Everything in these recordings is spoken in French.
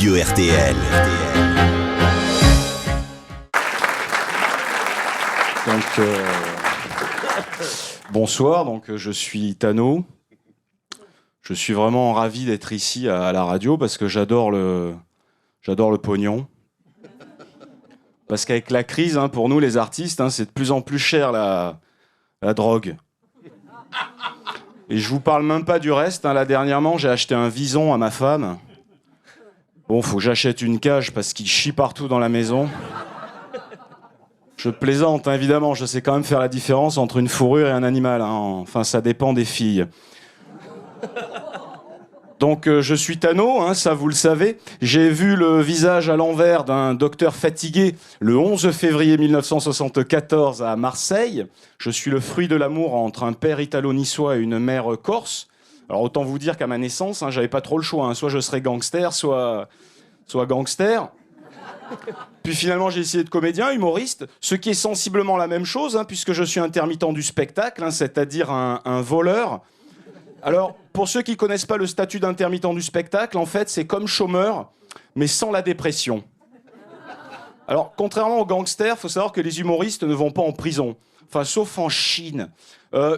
Radio RTL. Donc, bonsoir, je suis Tano. Je suis vraiment ravi d'être ici à la radio parce que j'adore le pognon. Parce qu'avec la crise, pour nous les artistes, c'est de plus en plus cher la drogue. Et je vous parle même pas du reste. Là, dernièrement, j'ai acheté un vison à ma femme. Bon, faut que j'achète une cage parce qu'il chie partout dans la maison. Je plaisante, évidemment. Je sais quand même faire la différence entre une fourrure et un animal. Enfin, ça dépend des filles. Donc, je suis Tano, ça vous le savez. J'ai vu le visage à l'envers d'un docteur fatigué le 11 février 1974 à Marseille. Je suis le fruit de l'amour entre un père italo-niçois et une mère corse. Alors, autant vous dire qu'à ma naissance, j'avais pas trop le choix. Soit je serais gangster, soit gangster. Puis finalement, j'ai essayé de comédien, humoriste, ce qui est sensiblement la même chose, puisque je suis intermittent du spectacle, c'est-à-dire un voleur. Alors, pour ceux qui ne connaissent pas le statut d'intermittent du spectacle, en fait, c'est comme chômeur, mais sans la dépression. Alors, contrairement aux gangsters, il faut savoir que les humoristes ne vont pas en prison. Enfin, sauf en Chine.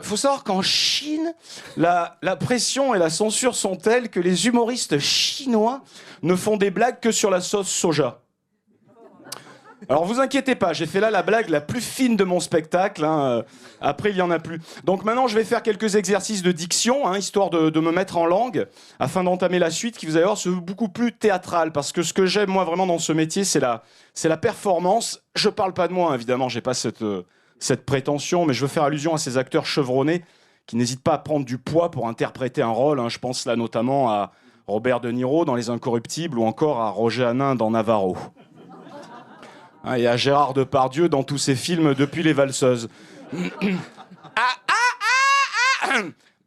Faut savoir qu'en Chine, la pression et la censure sont telles que les humoristes chinois ne font des blagues que sur la sauce soja. Alors vous inquiétez pas, j'ai fait là la blague la plus fine de mon spectacle. Après, il n'y en a plus. Donc maintenant, je vais faire quelques exercices de diction, histoire de me mettre en langue, afin d'entamer la suite qui, vous allez voir, se veut beaucoup plus théâtrale. Parce que ce que j'aime, moi, vraiment, dans ce métier, c'est la performance. Je parle pas de moi, évidemment, j'ai pas cette prétention, mais je veux faire allusion à ces acteurs chevronnés qui n'hésitent pas à prendre du poids pour interpréter un rôle. Je pense là notamment à Robert De Niro dans Les Incorruptibles ou encore à Roger Hanin dans Navarro. Et à Gérard Depardieu dans tous ses films depuis Les Valseuses.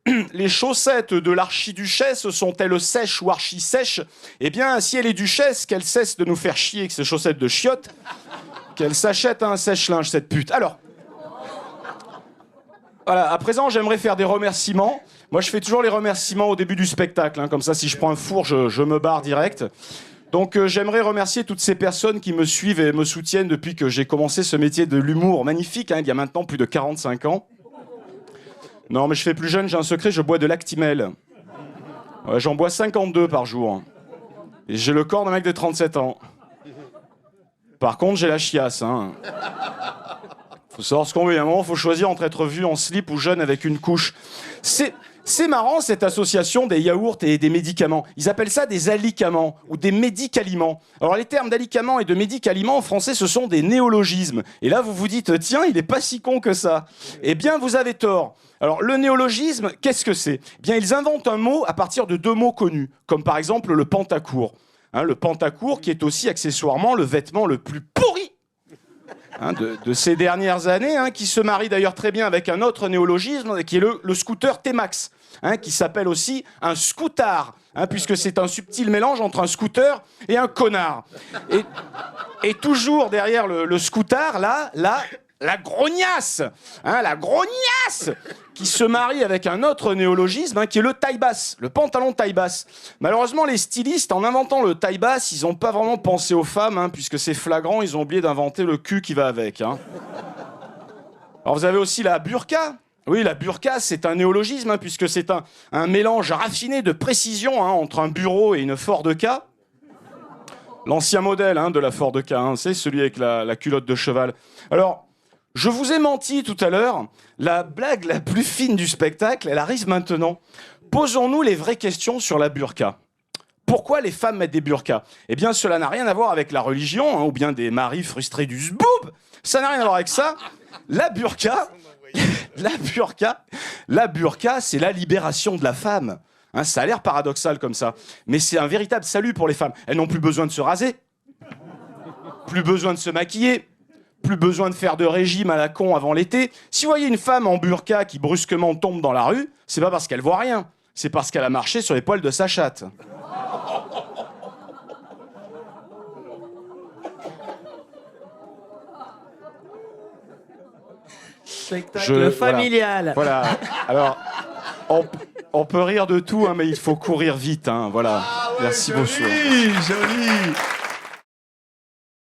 Les chaussettes de l'archiduchesse sont-elles sèches ou archi-sèches ? Eh bien, si elle est duchesse, qu'elle cesse de nous faire chier avec ses chaussettes de chiottes, qu'elle s'achète un sèche-linge, cette pute. Alors, voilà, à présent, j'aimerais faire des remerciements. Moi, je fais toujours les remerciements au début du spectacle. Comme ça, si je prends un four, je me barre direct. Donc j'aimerais remercier toutes ces personnes qui me suivent et me soutiennent depuis que j'ai commencé ce métier de l'humour magnifique, il y a maintenant plus de 45 ans. Non, mais je fais plus jeune, j'ai un secret, je bois de l'Actimel. Ouais, j'en bois 52 par jour. Et j'ai le corps d'un mec de 37 ans. Par contre, j'ai la chiasse. Faut savoir ce qu'on veut. À un moment, faut choisir entre être vu en slip ou jeune avec une couche. C'est marrant, cette association des yaourts et des médicaments. Ils appellent ça des alicaments ou des médicaliments. Alors, les termes d'alicaments et de médicaliments en français, ce sont des néologismes. Et là, vous vous dites, tiens, il est pas si con que ça. Eh bien, vous avez tort. Alors, le néologisme, qu'est-ce que c'est ? Eh bien, ils inventent un mot à partir de deux mots connus, comme par exemple le pantacourt. Le pantacourt qui est aussi accessoirement le vêtement le plus pourri de ces dernières années, qui se marie d'ailleurs très bien avec un autre néologisme, qui est le scooter T-Max, qui s'appelle aussi un scootard, puisque c'est un subtil mélange entre un scooter et un connard. Et toujours derrière le scooter, la grognasse, la grognasse, qui se marie avec un autre néologisme, qui est le taille-basse, le pantalon taille-basse. Malheureusement, les stylistes, en inventant le taille-basse, ils n'ont pas vraiment pensé aux femmes, puisque c'est flagrant, ils ont oublié d'inventer le cul qui va avec. Alors vous avez aussi la burqa. Oui, la burqa, c'est un néologisme, puisque c'est un mélange raffiné de précision entre un bureau et une Ford K. L'ancien modèle de la Ford K, c'est celui avec la culotte de cheval. Alors, je vous ai menti tout à l'heure. La blague la plus fine du spectacle, elle arrive maintenant. Posons-nous les vraies questions sur la burqa. Pourquoi les femmes mettent des burqas ? Eh bien, cela n'a rien à voir avec la religion, ou bien des maris frustrés du zboub. Ça n'a rien à voir avec ça. La burqa, c'est la libération de la femme. Ça a l'air paradoxal comme ça, mais c'est un véritable salut pour les femmes. Elles n'ont plus besoin de se raser, plus besoin de se maquiller, plus besoin de faire de régime à la con avant l'été. Si vous voyez une femme en burqa qui brusquement tombe dans la rue, c'est pas parce qu'elle voit rien, c'est parce qu'elle a marché sur les poils de sa chatte. Spectacle familial. Voilà. Alors, on peut rire de tout, mais il faut courir vite. Voilà. Ah Merci, bonsoir. Joli, joli.